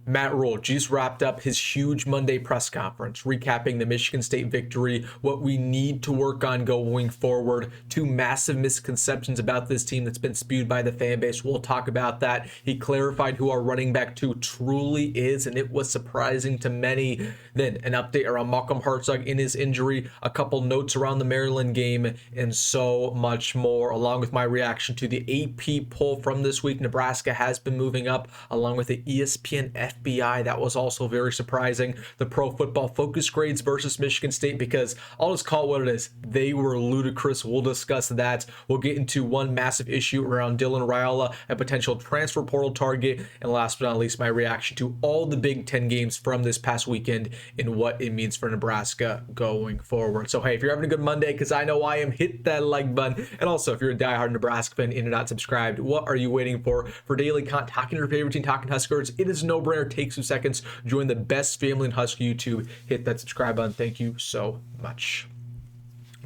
Matt Rhule just wrapped up his huge Monday press conference, recapping the Michigan State victory, what we need to work on going forward, two massive misconceptions about this team that's been spewed by the fan base. We'll talk about that. He clarified who our running back two truly is, and it was surprising to many. Then an update around Malcolm Hartzog in his injury, a couple notes around the Maryland game, and so much more, along with my reaction to the AP poll from this week. Nebraska has been moving up, along with the ESPN FBI. That was also very surprising. The Pro Football Focus grades versus Michigan State, because I'll just call it what it is. They were ludicrous. We'll discuss that. We'll get into one massive issue around Dylan Raiola, a potential transfer portal target, and last but not least, my reaction to all the Big Ten games from this past weekend and what it means for Nebraska going forward. So hey, if you're having a good Monday, because I know I am, hit that like button. And also, if you're a diehard Nebraska fan and you're not subscribed, what are you waiting for? For daily content, talking to your favorite team, talking Huskers, it is a no-brainer. Takes 2 seconds. Join the best family in Husker YouTube. Hit that subscribe button. Thank you so much.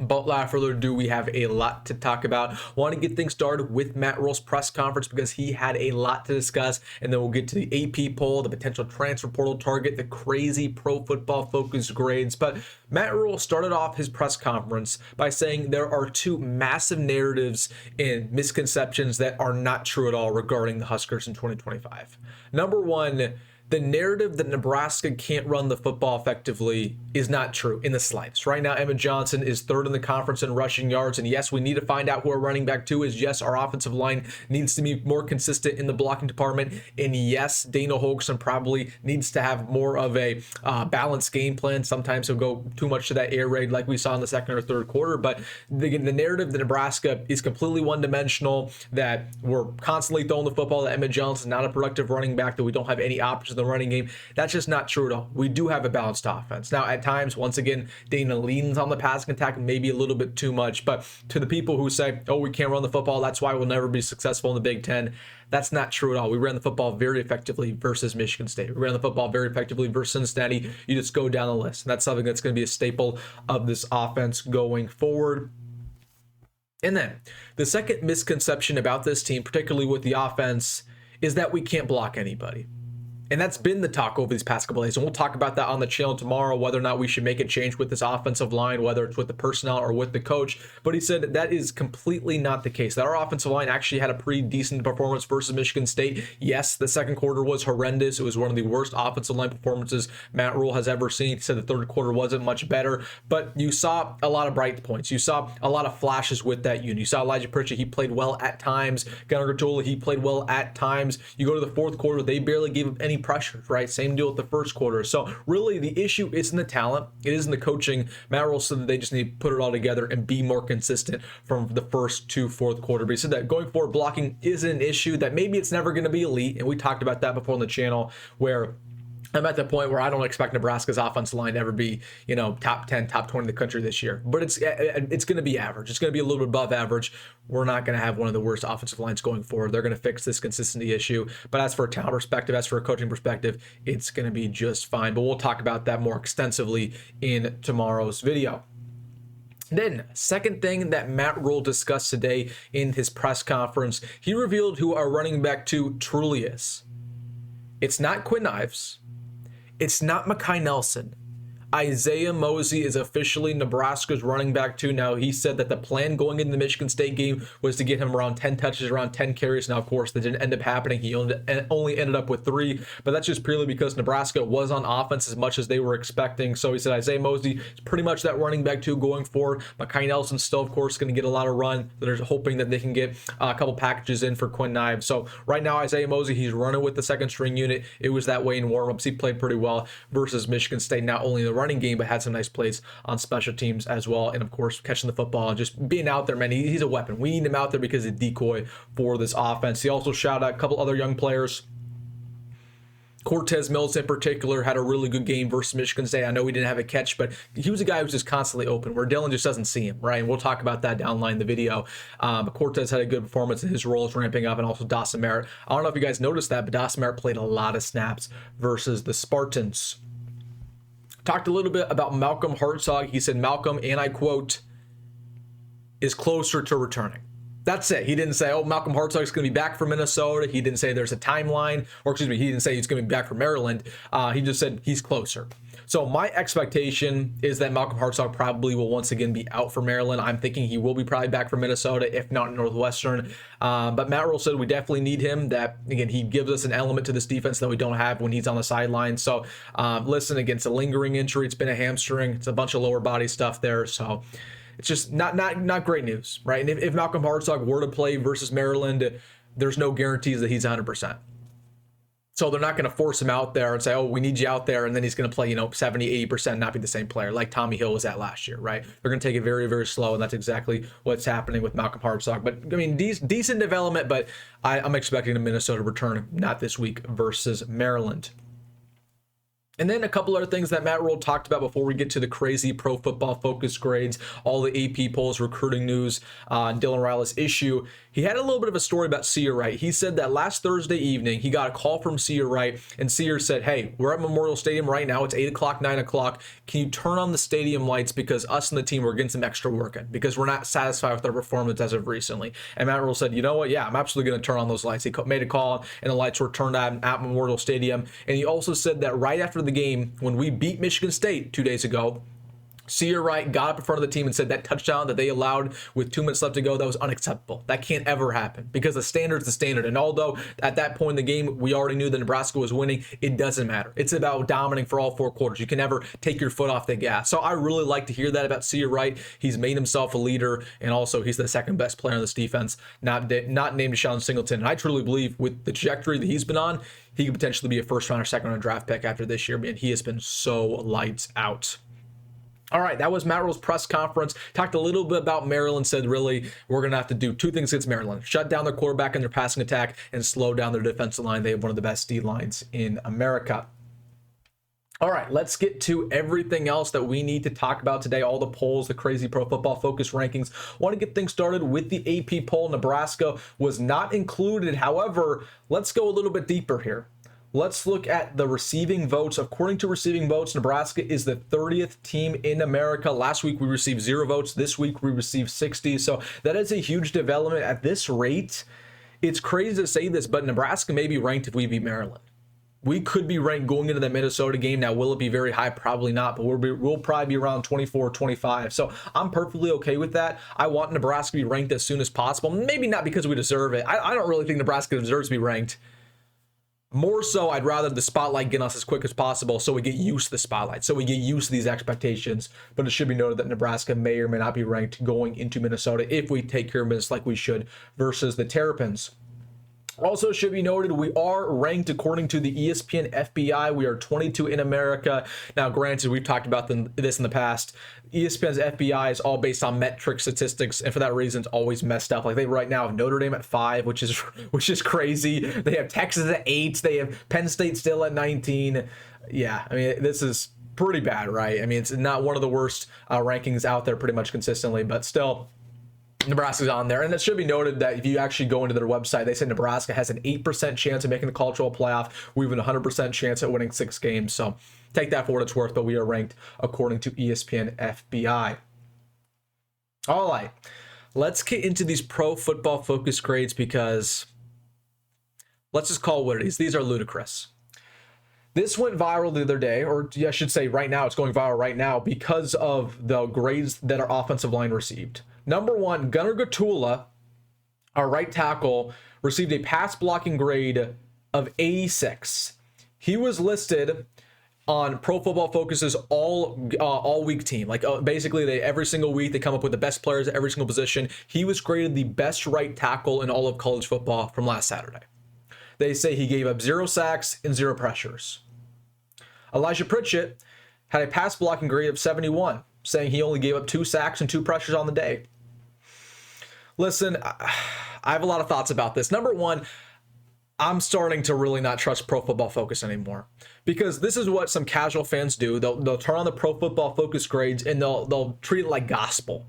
But without further ado, we have a lot to talk about. Want to get things started with Matt Rhule's press conference because he had a lot to discuss, and then we'll get to the AP poll, the potential transfer portal target, the crazy Pro Football Focus grades. But Matt Rhule started off his press conference by saying there are two massive narratives and misconceptions that are not true at all regarding the Huskers in 2025. Number one, the narrative that Nebraska can't run the football effectively is not true in the slightest. Right now, Emmett Johnson is third in the conference in rushing yards. And yes, we need to find out who our running back two is. Yes, our offensive line needs to be more consistent in the blocking department. And yes, Dana Holgson probably needs to have more of a balanced game plan. Sometimes he'll go too much to that air raid like we saw in the second or third quarter. But the narrative that Nebraska is completely one-dimensional, that we're constantly throwing the football, that Emmett Johnson is not a productive running back, that we don't have any options the running game, that's just not true at all. We do have a balanced offense. Now, at times, once again, Dana leans on the passing attack maybe a little bit too much, but to the people who say, oh, we can't run the football, that's why we'll never be successful in the Big Ten, that's not true at all. We ran the football very effectively versus Michigan State. We ran the football very effectively versus Cincinnati. You just go down the list, and that's something that's going to be a staple of this offense going forward. And then the second misconception about this team, particularly with the offense, is that we can't block anybody. And that's been the talk over these past couple of days. And we'll talk about that on the channel tomorrow, whether or not we should make a change with this offensive line, whether it's with the personnel or with the coach. But he said that is completely not the case, that our offensive line actually had a pretty decent performance versus Michigan State. Yes, the second quarter was horrendous. It was one of the worst offensive line performances Matt Rhule has ever seen. He said the third quarter wasn't much better, but you saw a lot of bright points. You saw a lot of flashes with that unit. You saw Elijah Pritchett, he played well at times. Gunnar Gatula, he played well at times. You go to the fourth quarter, they barely gave up any pressure, right? Same deal with the first quarter. So really the issue isn't the talent, it isn't the coaching. Matt Rhule said that they just need to put it all together and be more consistent from the first to fourth quarter. But he said that going forward, blocking is an issue, that maybe it's never going to be elite. And we talked about that before on the channel, where I'm at the point where I don't expect Nebraska's offensive line to ever be, top 10, top 20 in the country this year. But it's going to be average. It's going to be a little bit above average. We're not going to have one of the worst offensive lines going forward. They're going to fix this consistency issue. But as for a talent perspective, as for a coaching perspective, it's going to be just fine. But we'll talk about that more extensively in tomorrow's video. Then, second thing that Matt Rhule discussed today in his press conference, he revealed who our running back two truly is. It's not Quinn Ives. It's not Mekhi Nelson. Isaiah Mozee is officially Nebraska's running back two. Now, he said that the plan going into the Michigan State game was to get him around 10 touches, around 10 carries. Now, of course, that didn't end up happening. He only ended up with 3, but that's just purely because Nebraska was on offense as much as they were expecting. So he said Isaiah Mozee is pretty much that running back two going forward. Mekhi Nelson still, of course, going to get a lot of run. They're hoping that they can get a couple packages in for Quinn Ives. So right now, Isaiah Mozee, he's running with the second string unit. It was that way in warmups. He played pretty well versus Michigan State, not only the running game, but had some nice plays on special teams as well. And of course, catching the football and just being out there, man, he's a weapon. We need him out there because he's a decoy for this offense. He also shouted out a couple other young players. Cortez Mills in particular had a really good game versus Michigan State. I know he didn't have a catch, but he was a guy who's just constantly open, where Dylan just doesn't see him, right? And we'll talk about that down the line in the video. But Cortez had a good performance, and his role is ramping up, and also Dawson Merritt. I don't know if you guys noticed that, but Dawson Merritt played a lot of snaps versus the Spartans. Talked a little bit about Malcolm Hartzog. He said Malcolm, and I quote, is closer to returning. That's it. He didn't say, oh, Malcolm Hartzog's going to be back from Minnesota. He didn't say there's a timeline, or excuse me, he didn't say he's going to be back from Maryland. He just said he's closer. So my expectation is that Malcolm Hartzog probably will once again be out for Maryland. I'm thinking he will be probably back from Minnesota, if not Northwestern. But Matt Rhule said we definitely need him. That, again, he gives us an element to this defense that we don't have when he's on the sideline. So listen, against a lingering injury, it's been a hamstring. It's a bunch of lower body stuff there. So it's just not great news, right? And if Malcolm Hartzog were to play versus Maryland, there's no guarantees that he's 100%. So they're not going to force him out there and say, oh, we need you out there, and then he's going to play, 70, 80%, not be the same player like Tommy Hill was at last year, right? They're going to take it very, very slow, and that's exactly what's happening with Malcolm Hartzog. But, I mean, decent development, but I'm expecting a Minnesota return, not this week, versus Maryland. And then a couple other things that Matt Rhule talked about before we get to the crazy Pro Football Focus grades, all the AP polls, recruiting news, and Dylan Raioula's issue. He had a little bit of a story about Sear Wright. He said that last Thursday evening, he got a call from Sear Wright, and Sear said, hey, we're at Memorial Stadium right now. It's 8 o'clock, 9 o'clock. Can you turn on the stadium lights because us and the team are getting some extra work in because we're not satisfied with our performance as of recently. And Matt Rhule said, you know what? Yeah, I'm absolutely going to turn on those lights. He made a call, and the lights were turned on at Memorial Stadium. And he also said that right after the game, when we beat Michigan State 2 days ago, Sear Wright got up in front of the team and said that touchdown that they allowed with 2 minutes left to go, that was unacceptable. That can't ever happen because the standard's the standard. And although at that point in the game, we already knew that Nebraska was winning, it doesn't matter. It's about dominating for all 4 quarters. You can never take your foot off the gas. So I really like to hear that about Sear Wright. He's made himself a leader, and also he's the second best player on this defense, not named Deshaun Singleton. And I truly believe with the trajectory that he's been on, he could potentially be a first round or second round draft pick after this year, man. He has been so lights out. All right, that was Matt Rhule's press conference. Talked a little bit about Maryland, said really we're going to have to do 2 things against Maryland. Shut down their quarterback and their passing attack and slow down their defensive line. They have one of the best D lines in America. All right, let's get to everything else that we need to talk about today. All the polls, the crazy Pro Football Focus rankings. Want to get things started with the AP poll. Nebraska was not included. However, let's go a little bit deeper here. Let's look at the receiving votes. According to receiving votes, Nebraska is the 30th team in America. Last week, we received 0 votes. This week, we received 60. So that is a huge development. At this rate, it's crazy to say this, but Nebraska may be ranked if we beat Maryland. We could be ranked going into the Minnesota game. Now, will it be very high? Probably not, but we'll probably be around 24, 25. So I'm perfectly okay with that. I want Nebraska to be ranked as soon as possible. Maybe not because we deserve it. I don't really think Nebraska deserves to be ranked. More so, I'd rather the spotlight get us as quick as possible so we get used to the spotlight, so we get used to these expectations. But it should be noted that Nebraska may or may not be ranked going into Minnesota if we take care of business like we should versus the Terrapins. Also should be noted, we are ranked according to the ESPN FBI. We are 22 in America. Now, granted, we've talked about this in the past. ESPN's FBI is all based on metric statistics, and for that reason, it's always messed up. Like they right now have Notre Dame at 5, which is crazy. They have Texas at 8. They have Penn State still at 19. Yeah, I mean, this is pretty bad, right? I mean, it's not one of the worst rankings out there pretty much consistently, but still, Nebraska's on there. And it should be noted that if you actually go into their website, they say Nebraska has an 8% chance of making the college football playoff. We have a 100% chance at winning 6 games. So take that for what it's worth, but we are ranked according to ESPN FBI. All right, let's get into these Pro Football Focus grades because let's just call it what it is. These are ludicrous. This went viral the other day, or I should say right now, it's going viral right now because of the grades that our offensive line received. Number 1, Gunnar Gatula, our right tackle, received a pass blocking grade of 86. He was listed on Pro Football Focus's all week team. Like basically, every single week they come up with the best players at every single position. He was graded the best right tackle in all of college football from last Saturday. They say he gave up 0 sacks and 0 pressures. Elijah Pritchett had a pass blocking grade of 71, saying he only gave up 2 sacks and 2 pressures on the day. Listen, I have a lot of thoughts about this. Number 1, I'm starting to really not trust Pro Football Focus anymore because this is what some casual fans do. They'll turn on the Pro Football Focus grades and they'll treat it like gospel.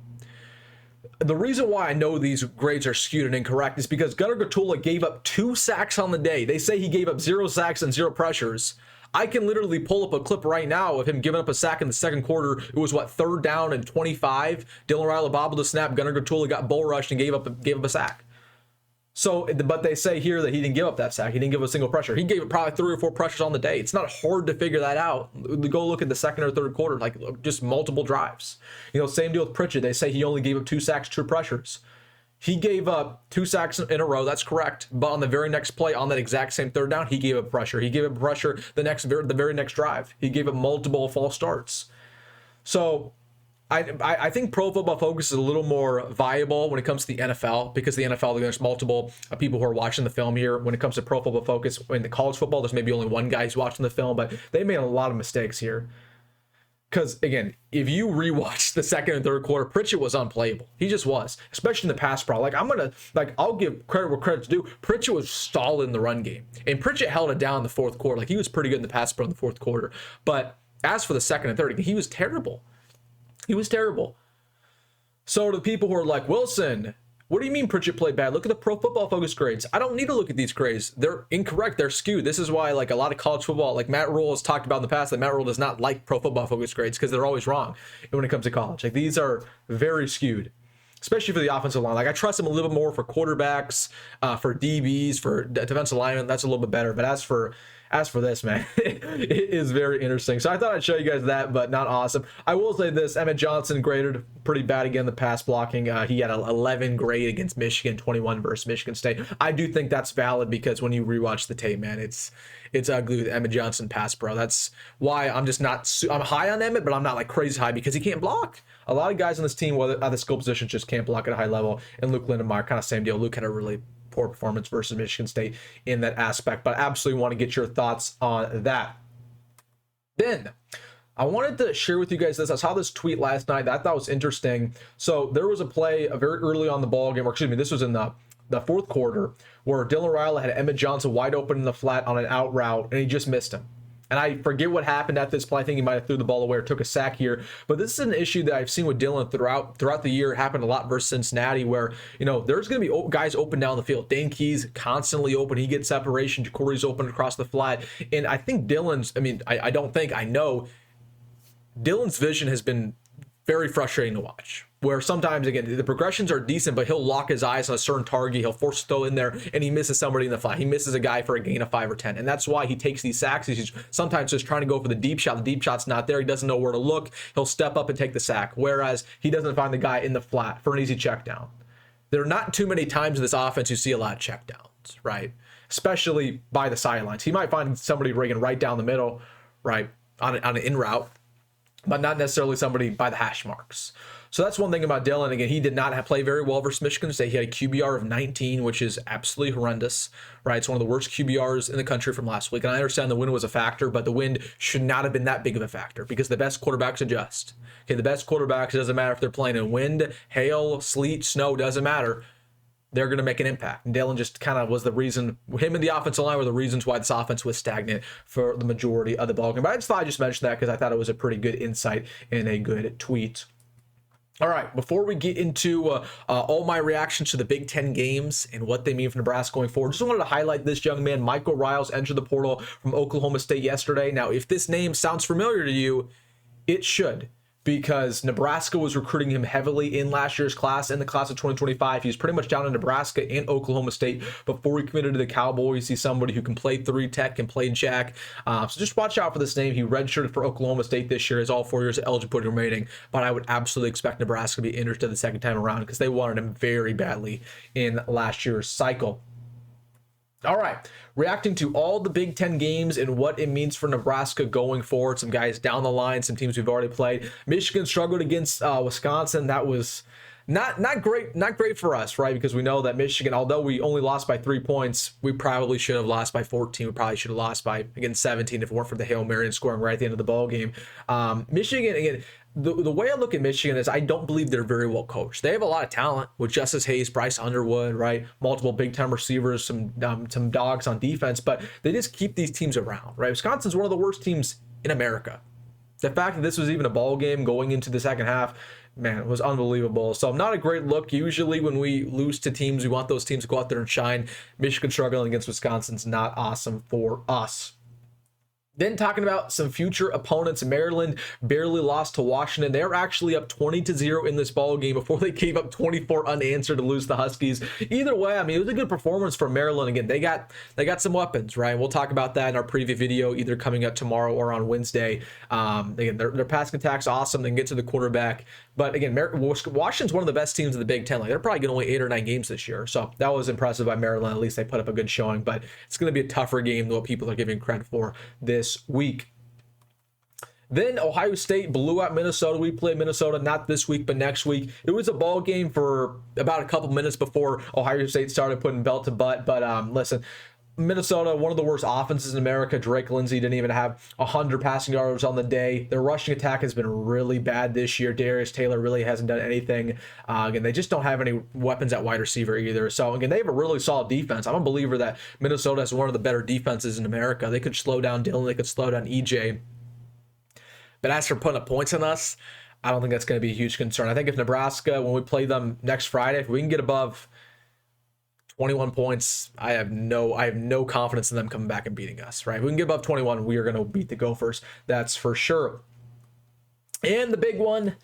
The reason why I know these grades are skewed and incorrect is because Gunnar Gatula gave up 2 sacks on the day. They say he gave up 0 sacks and 0 pressures. I can literally pull up a clip right now of him giving up a sack in the second quarter. It was what, 3rd down and 25. Dylan Raiola bobbled a snap. Gunnar Gatula got bull rushed and gave up a sack. So, but they say here that he didn't give up that sack. He didn't give a single pressure. He gave it probably 3 or 4 pressures on the day. It's not hard to figure that out. Go look at the second or third quarter, like just multiple drives. Same deal with Pritchett. They say he only gave up 2 sacks, 2 pressures. He gave up 2 sacks in a row. That's correct. But on the very next play, on that exact same 3rd down, he gave up pressure. He gave up pressure the very next drive. He gave up multiple false starts. So I think Pro Football Focus is a little more viable when it comes to the NFL, because the NFL, there's multiple people who are watching the film here. When it comes to Pro Football Focus, in the college football, there's maybe only one guy who's watching the film, but they made a lot of mistakes here. Because, again, if you rewatch the second and third quarter, Pritchett was unplayable. He just was, especially in the pass pro. I'll give credit where credit's due. Pritchett was solid in the run game. And Pritchett held it down in the fourth quarter. He was pretty good in the pass pro in the fourth quarter. But as for the second and third, he was terrible. He was terrible. So to the people who are like, Wilson, what do you mean Pritchett played bad? Look at the Pro Football Focus grades. I don't need to look at these grades. They're incorrect. They're skewed. This is why, a lot of college football, Matt Rhule has talked about in the past, that Matt Rhule does not like Pro Football Focus grades because they're always wrong when it comes to college. These are very skewed, especially for the offensive line. I trust him a little bit more for quarterbacks, for DBs, for defensive linemen. That's a little bit better. But as for this, man, it is very interesting. So I thought I'd show you guys that, but not awesome. I will say this: Emmett Johnson graded pretty bad again, the pass blocking. He had an 11 grade against Michigan, 21 versus Michigan State. I do think that's valid because when you rewatch the tape, man, it's ugly with Emmett Johnson pass pro. That's why I'm just not. I'm high on Emmett, but I'm not crazy high because he can't block. A lot of guys on this team, whether at the skill positions, just can't block at a high level. And Luke Lindenmeyer, kind of same deal. Luke had a really poor performance versus Michigan State in that aspect, but I absolutely want to get your thoughts on that. Then I wanted to share with you guys this. I saw this tweet last night that I thought was interesting. So there was a play very early on the ball game, or excuse me, this was in the fourth quarter, where Dylan Raiola had Emmett Johnson wide open in the flat on an out route, and he just missed him. And I forget what happened at this play. I think he might have threw the ball away or took a sack here. But this is an issue that I've seen with Dylan throughout the year. It happened a lot versus Cincinnati, where, there's going to be guys open down the field. Dane Key's constantly open. He gets separation. Jacory's open across the flat. And I think I know Dylan's vision has been very frustrating to watch. Where sometimes, again, the progressions are decent, but he'll lock his eyes on a certain target. He'll force a throw in there, and he misses somebody in the flat. He misses a guy for a gain of 5 or 10. And that's why he takes these sacks. He's sometimes just trying to go for the deep shot. The deep shot's not there. He doesn't know where to look. He'll step up and take the sack, whereas he doesn't find the guy in the flat for an easy check down. There are not too many times in this offense you see a lot of check downs, right? Especially by the sidelines. He might find somebody rigging right down the middle, right, on an in route, but not necessarily somebody by the hash marks. So that's one thing about Dylan. Again, he did not play very well versus Michigan State. He had a QBR of 19, which is absolutely horrendous, right? It's one of the worst QBRs in the country from last week. And I understand the wind was a factor, but the wind should not have been that big of a factor because the best quarterbacks adjust. Okay, the best quarterbacks, it doesn't matter if they're playing in wind, hail, sleet, snow, doesn't matter. They're going to make an impact. And Dylan just kind of was the reason, him and the offensive line were the reasons why this offense was stagnant for the majority of the ballgame. But I just thought I just mentioned that because I thought it was a pretty good insight and a good tweet. All right, before we get into all my reactions to the Big Ten games and what they mean for Nebraska going forward, just wanted to highlight this young man, Michael Riles, entered the portal from Oklahoma State yesterday. Now, if this name sounds familiar to you, it should, because Nebraska was recruiting him heavily in last year's class, in the class of 2025. He's pretty much down in Nebraska and Oklahoma State before he committed to the Cowboys. He's somebody who can play 3 tech and play jack. So just watch out for this name. He redshirted for Oklahoma State this year. Has all 4 years of eligibility remaining, but I would absolutely expect Nebraska to be interested the second time around because they wanted him very badly in last year's cycle. All right, reacting to all the Big Ten games and what it means for Nebraska going forward. Some guys down the line, some teams we've already played. Michigan struggled against Wisconsin. That was not great for us, right? Because we know that Michigan, although we only lost by 3 points, we probably should have lost by 14. We probably should have lost by, again, 17 if it weren't for the Hail Mary and scoring right at the end of the ball game. Michigan, again, the way I look at Michigan is I don't believe they're very well coached. They have a lot of talent with Justice Hayes, Bryce Underwood, right? Multiple big-time receivers, some dogs on defense, but they just keep these teams around, right? Wisconsin's one of the worst teams in America. The fact that this was even a ball game going into the second half, man, it was unbelievable. So not a great look. Usually when we lose to teams, we want those teams to go out there and shine. Michigan struggling against Wisconsin's not awesome for us. Then talking about some future opponents, Maryland barely lost to Washington. They're actually up 20-0 in this ball game before they gave up 24 unanswered to lose the Huskies. Either way, I mean, it was a good performance from Maryland. Again, they got some weapons, right? We'll talk about that in our preview video, either coming up tomorrow or on Wednesday. Again, their passing attack's awesome. They can get to the quarterback. But again, Washington's one of the best teams in the Big Ten. Like, they're probably going to win 8 or 9 games this year. So that was impressive by Maryland. At least they put up a good showing. But it's going to be a tougher game than what people are giving credit for this week. Then Ohio State blew out Minnesota. We played Minnesota not this week, but next week. It was a ball game for about a couple minutes before Ohio State started putting belt to butt. But listen, Minnesota, one of the worst offenses in America. Drake Lindsey didn't even have 100 passing yards on the day. Their rushing attack has been really bad this year. Darius Taylor really hasn't done anything. Again, they just don't have any weapons at wide receiver either. So, again, they have a really solid defense. I'm a believer that Minnesota is one of the better defenses in America. They could slow down Dillon. They could slow down EJ. But as for putting up points on us, I don't think that's going to be a huge concern. I think if Nebraska, when we play them next Friday, if we can get above 21 points, I have no confidence in them coming back and beating us, right? If we can get above 21, we are going to beat the Gophers. That's for sure. And the big one,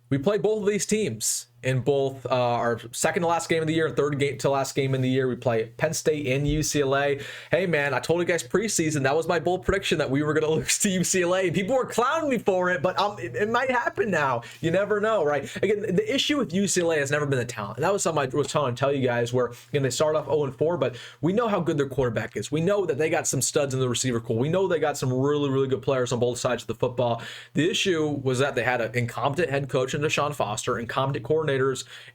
we played both of these teams in both our second to last game of the year and third game to last game in the year. We play Penn State and UCLA. Hey, man, I told you guys preseason, that was my bold prediction that we were going to lose to UCLA. People were clowning me for it, but it might happen now. You never know, right? Again, the issue with UCLA has never been the talent. And that was something I was trying to tell you guys where, again, they start off 0-4, but we know how good their quarterback is. We know that they got some studs in the receiver pool. We know they got some really, really good players on both sides of the football. The issue was that they had an incompetent head coach in Deshaun Foster, incompetent coordinators,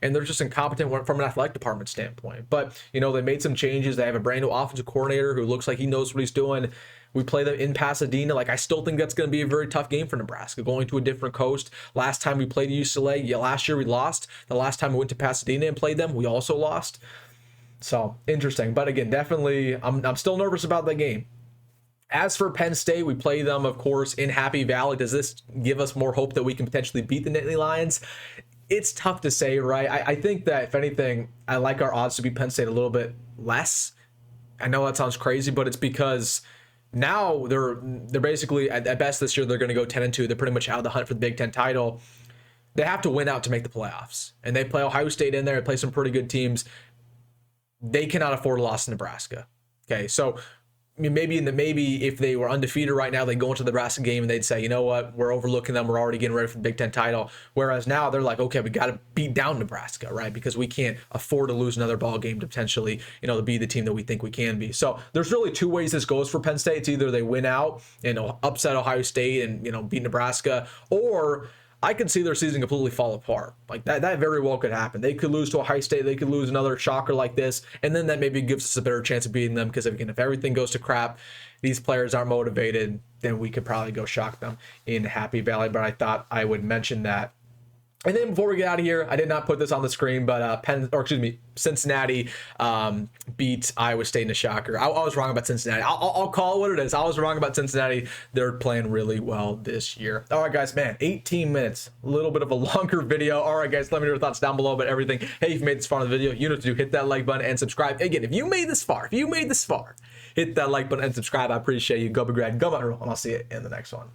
and they're just incompetent from an athletic department standpoint. But, you know, they made some changes. They have a brand new offensive coordinator who looks like he knows what he's doing. We play them in Pasadena. Like, I still think that's going to be a very tough game for Nebraska, going to a different coast. Last time we played UCLA, last year we lost. The last time we went to Pasadena and played them, we also lost. So, interesting. But again, definitely, I'm still nervous about that game. As for Penn State, we play them, of course, in Happy Valley. Does this give us more hope that we can potentially beat the Nittany Lions? It's tough to say, right? I think that, if anything, I like our odds to beat Penn State a little bit less. I know that sounds crazy, but it's because now they're basically, at best this year, they're going to go 10-2. They're pretty much out of the hunt for the Big Ten title. They have to win out to make the playoffs. And they play Ohio State in there. They play some pretty good teams. They cannot afford a loss to Nebraska. Okay, so I mean, maybe if they were undefeated right now, they'd go into the Nebraska game and they'd say, you know what, we're overlooking them. We're already getting ready for the Big Ten title. Whereas now they're like, okay, we got to beat down Nebraska, right? Because we can't afford to lose another ball game to potentially, you know, to be the team that we think we can be. So there's really two ways this goes for Penn State. It's either they win out and upset Ohio State and, you know, beat Nebraska, or I could see their season completely fall apart. Like that very well could happen. They could lose to Ohio State. They could lose another shocker like this. And then that maybe gives us a better chance of beating them. Because again, if everything goes to crap, these players aren't motivated, then we could probably go shock them in Happy Valley. But I thought I would mention that. And then before we get out of here, I did not put this on the screen, but Cincinnati beat Iowa State in a shocker. I was wrong about Cincinnati. I'll call it what it is. I was wrong about Cincinnati. They're playing really well this year. All right, guys, man, 18 minutes, a little bit of a longer video. All right, guys, let me know your thoughts down below about everything. Hey, if you made this far in the video, you know what to do. Hit that like button and subscribe. Again, if you made this far, hit that like button and subscribe. I appreciate you. Go Big Red, go Rhule, and I'll see you in the next one.